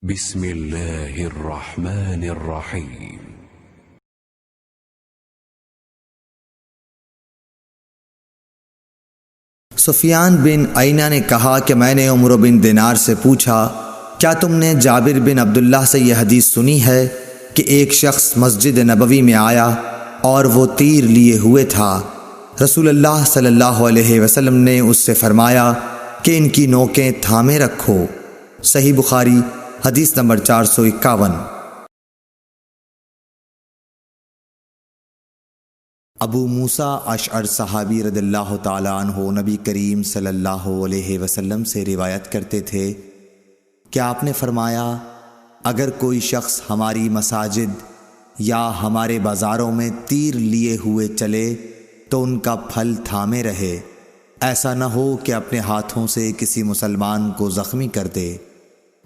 بسم الله الرحمن الرحيم. سفیان بن عینہ نے کہا کہ میں نے عمرو بن دینار سے پوچھا، کیا تم نے جابر بن عبداللہ سے یہ حدیث سنی ہے کہ ایک شخص مسجد نبوی میں آیا اور وہ تیر لیے ہوئے تھا؟ رسول اللہ صلی اللہ علیہ وسلم نے اس سے فرمایا کہ ان کی نوکیں تھامے رکھو۔ صحیح بخاری حدیث نمبر 451۔ ابو موسیٰ اشعر صحابی رضی اللہ تعالیٰ عنہ نبی کریم صلی اللہ علیہ وسلم سے روایت کرتے تھے کہ آپ نے فرمایا، اگر کوئی شخص ہماری مساجد یا ہمارے بازاروں میں تیر لیے ہوئے چلے تو ان کا پھل تھامے رہے، ایسا نہ ہو کہ اپنے ہاتھوں سے کسی مسلمان کو زخمی کر دے۔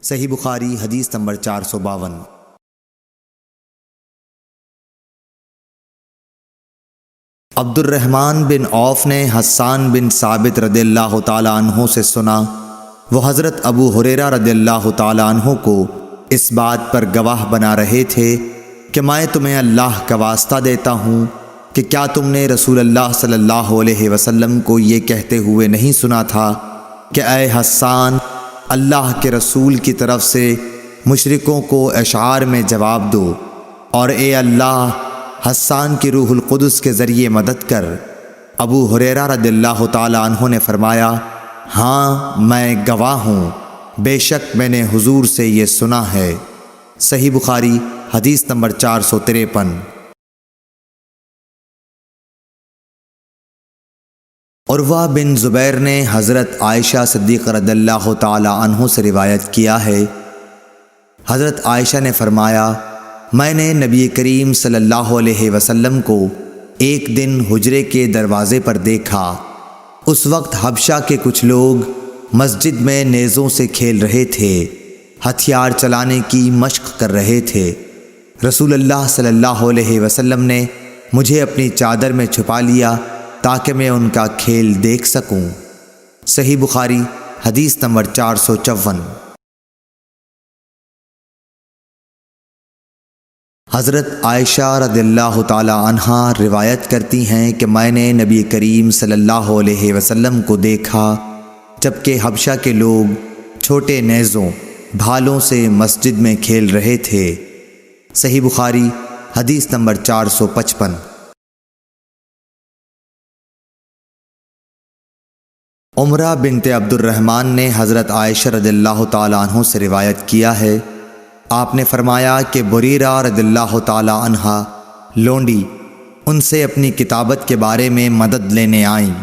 صحیح بخاری حدیث نمبر 452۔ عبد الرحمن بن عوف نے حسان بن ثابت رضی اللہ تعالیٰ عنہ سے سنا، وہ حضرت ابو ہریرہ رضی اللہ تعالیٰ عنہ کو اس بات پر گواہ بنا رہے تھے کہ میں تمہیں اللہ کا واسطہ دیتا ہوں کہ کیا تم نے رسول اللہ صلی اللہ علیہ وسلم کو یہ کہتے ہوئے نہیں سنا تھا کہ اے حسان، اللہ کے رسول کی طرف سے مشرکوں کو اشعار میں جواب دو، اور اے اللہ، حسان کی روح القدس کے ذریعے مدد کر۔ ابو ہریرہ رضی اللہ تعالیٰ عنہ نے فرمایا، ہاں میں گواہ ہوں، بے شک میں نے حضور سے یہ سنا ہے۔ صحیح بخاری حدیث نمبر 453۔ عروہ بن زبیر نے حضرت عائشہ صدیقہ رضی اللہ تعالیٰ عنہ سے روایت کیا ہے، حضرت عائشہ نے فرمایا، میں نے نبی کریم صلی اللہ علیہ وسلم کو ایک دن حجرے کے دروازے پر دیکھا۔ اس وقت حبشہ کے کچھ لوگ مسجد میں نیزوں سے کھیل رہے تھے، ہتھیار چلانے کی مشق کر رہے تھے۔ رسول اللہ صلی اللہ علیہ وسلم نے مجھے اپنی چادر میں چھپا لیا تاکہ میں ان کا کھیل دیکھ سکوں۔ صحیح بخاری حدیث نمبر 454۔ حضرت عائشہ رضی اللہ تعالی عنہا روایت کرتی ہیں کہ میں نے نبی کریم صلی اللہ علیہ وسلم کو دیکھا جبکہ حبشہ کے لوگ چھوٹے نیزوں بھالوں سے مسجد میں کھیل رہے تھے۔ صحیح بخاری حدیث نمبر 455۔ عمرہ بنت عبد الرحمن نے حضرت عائشہ رضی اللہ تعالیٰ عنہ سے روایت کیا ہے، آپ نے فرمایا کہ بریرہ رضی اللہ تعالیٰ عنہا لونڈی ان سے اپنی کتابت کے بارے میں مدد لینے آئیں۔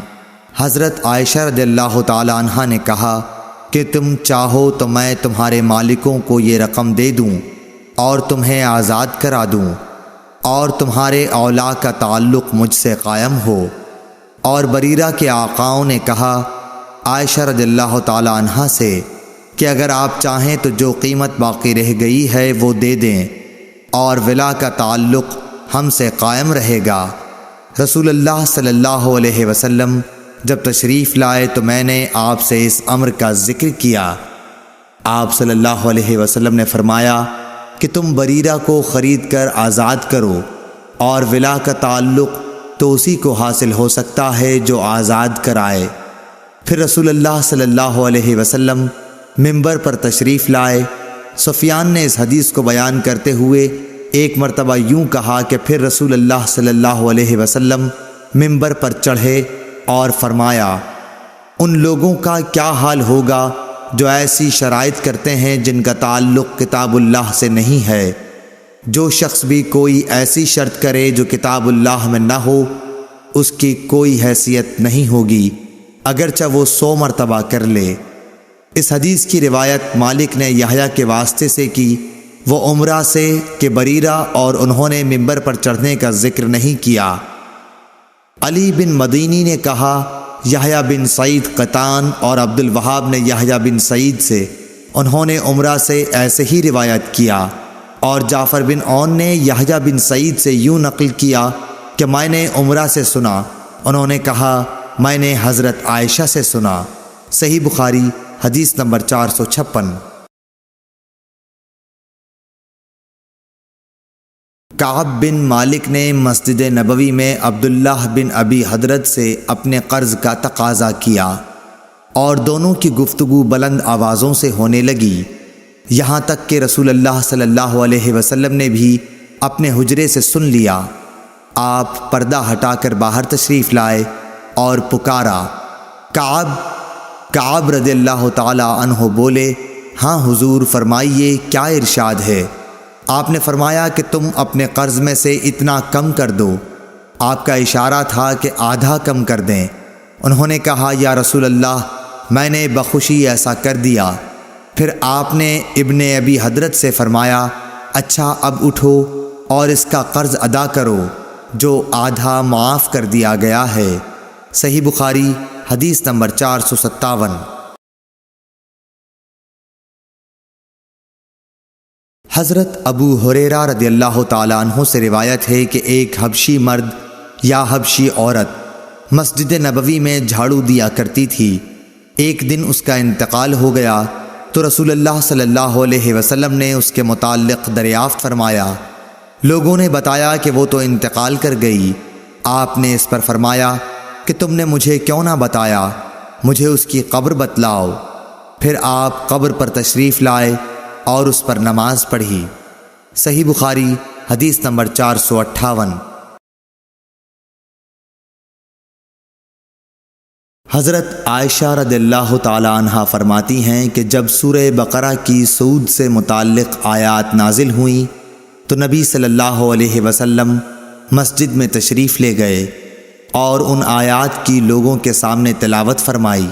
حضرت عائشہ رضی اللہ تعالیٰ عنہا نے کہا کہ تم چاہو تو میں تمہارے مالکوں کو یہ رقم دے دوں اور تمہیں آزاد کرا دوں، اور تمہارے اولا کا تعلق مجھ سے قائم ہو۔ اور بریرہ کے آقاؤں نے کہا عائشہ رضی اللہ تعالیٰ عنہا سے کہ اگر آپ چاہیں تو جو قیمت باقی رہ گئی ہے وہ دے دیں، اور ولا کا تعلق ہم سے قائم رہے گا۔ رسول اللہ صلی اللہ علیہ وسلم جب تشریف لائے تو میں نے آپ سے اس امر کا ذکر کیا۔ آپ صلی اللہ علیہ وسلم نے فرمایا کہ تم بریرہ کو خرید کر آزاد کرو، اور ولا کا تعلق تو اسی کو حاصل ہو سکتا ہے جو آزاد کرائے۔ پھر رسول اللہ صلی اللہ علیہ وسلم منبر پر تشریف لائے۔ سفیان نے اس حدیث کو بیان کرتے ہوئے ایک مرتبہ یوں کہا کہ پھر رسول اللہ صلی اللہ علیہ وسلم منبر پر چڑھے اور فرمایا، ان لوگوں کا کیا حال ہوگا جو ایسی شرائط کرتے ہیں جن کا تعلق کتاب اللہ سے نہیں ہے۔ جو شخص بھی کوئی ایسی شرط کرے جو کتاب اللہ میں نہ ہو، اس کی کوئی حیثیت نہیں ہوگی، اگرچہ وہ 100 مرتبہ کر لے۔ اس حدیث کی روایت مالک نے یحییٰ کے واسطے سے کی، وہ عمرہ سے کہ بریرہ اور انہوں نے منبر پر چڑھنے کا ذکر نہیں کیا۔ علی بن مدینی نے کہا، یحییٰ بن سعید قطان اور عبد الوہاب نے یحییٰ بن سعید سے، انہوں نے عمرہ سے ایسے ہی روایت کیا، اور جعفر بن عون نے یحییٰ بن سعید سے یوں نقل کیا کہ میں نے عمرہ سے سنا، انہوں نے کہا میں نے حضرت عائشہ سے سنا۔ صحیح بخاری حدیث نمبر 456۔ کعب بن مالک نے مسجد نبوی میں عبداللہ بن ابی حضرت سے اپنے قرض کا تقاضا کیا اور دونوں کی گفتگو بلند آوازوں سے ہونے لگی، یہاں تک کہ رسول اللہ صلی اللہ علیہ وسلم نے بھی اپنے حجرے سے سن لیا۔ آپ پردہ ہٹا کر باہر تشریف لائے اور پکارا، کعب رضی اللہ تعالی عنہ بولے، ہاں حضور، فرمائیے کیا ارشاد ہے؟ آپ نے فرمایا کہ تم اپنے قرض میں سے اتنا کم کر دو۔ آپ کا اشارہ تھا کہ آدھا کم کر دیں۔ انہوں نے کہا، یا رسول اللہ، میں نے بخوشی ایسا کر دیا۔ پھر آپ نے ابن ابی حضرت سے فرمایا، اچھا اب اٹھو اور اس کا قرض ادا کرو جو آدھا معاف کر دیا گیا ہے۔ صحیح بخاری حدیث نمبر 457۔ حضرت ابو ہریرہ رضی اللہ تعالیٰ عنہ سے روایت ہے کہ ایک حبشی مرد یا حبشی عورت مسجد نبوی میں جھاڑو دیا کرتی تھی۔ ایک دن اس کا انتقال ہو گیا تو رسول اللہ صلی اللہ علیہ وسلم نے اس کے متعلق دریافت فرمایا۔ لوگوں نے بتایا کہ وہ تو انتقال کر گئی۔ آپ نے اس پر فرمایا کہ تم نے مجھے کیوں نہ بتایا، مجھے اس کی قبر بتلاؤ۔ پھر آپ قبر پر تشریف لائے اور اس پر نماز پڑھی۔ صحیح بخاری حدیث نمبر 458۔ حضرت عائشہ رضی اللہ تعالی عنہا فرماتی ہیں کہ جب سورہ بقرہ کی سود سے متعلق آیات نازل ہوئیں تو نبی صلی اللہ علیہ وسلم مسجد میں تشریف لے گئے اور ان آیات کی لوگوں کے سامنے تلاوت فرمائی۔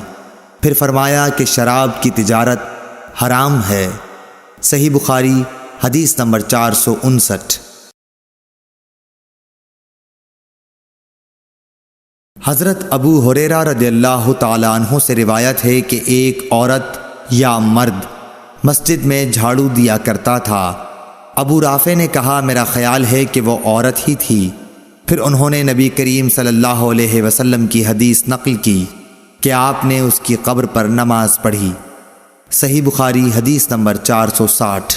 پھر فرمایا کہ شراب کی تجارت حرام ہے۔ صحیح بخاری حدیث نمبر 459۔ حضرت ابو ہریرہ رضی اللہ تعالی عنہ سے روایت ہے کہ ایک عورت یا مرد مسجد میں جھاڑو دیا کرتا تھا۔ ابو رافع نے کہا، میرا خیال ہے کہ وہ عورت ہی تھی۔ پھر انہوں نے نبی کریم صلی اللہ علیہ وسلم کی حدیث نقل کی کہ آپ نے اس کی قبر پر نماز پڑھی۔ صحیح بخاری حدیث نمبر 460۔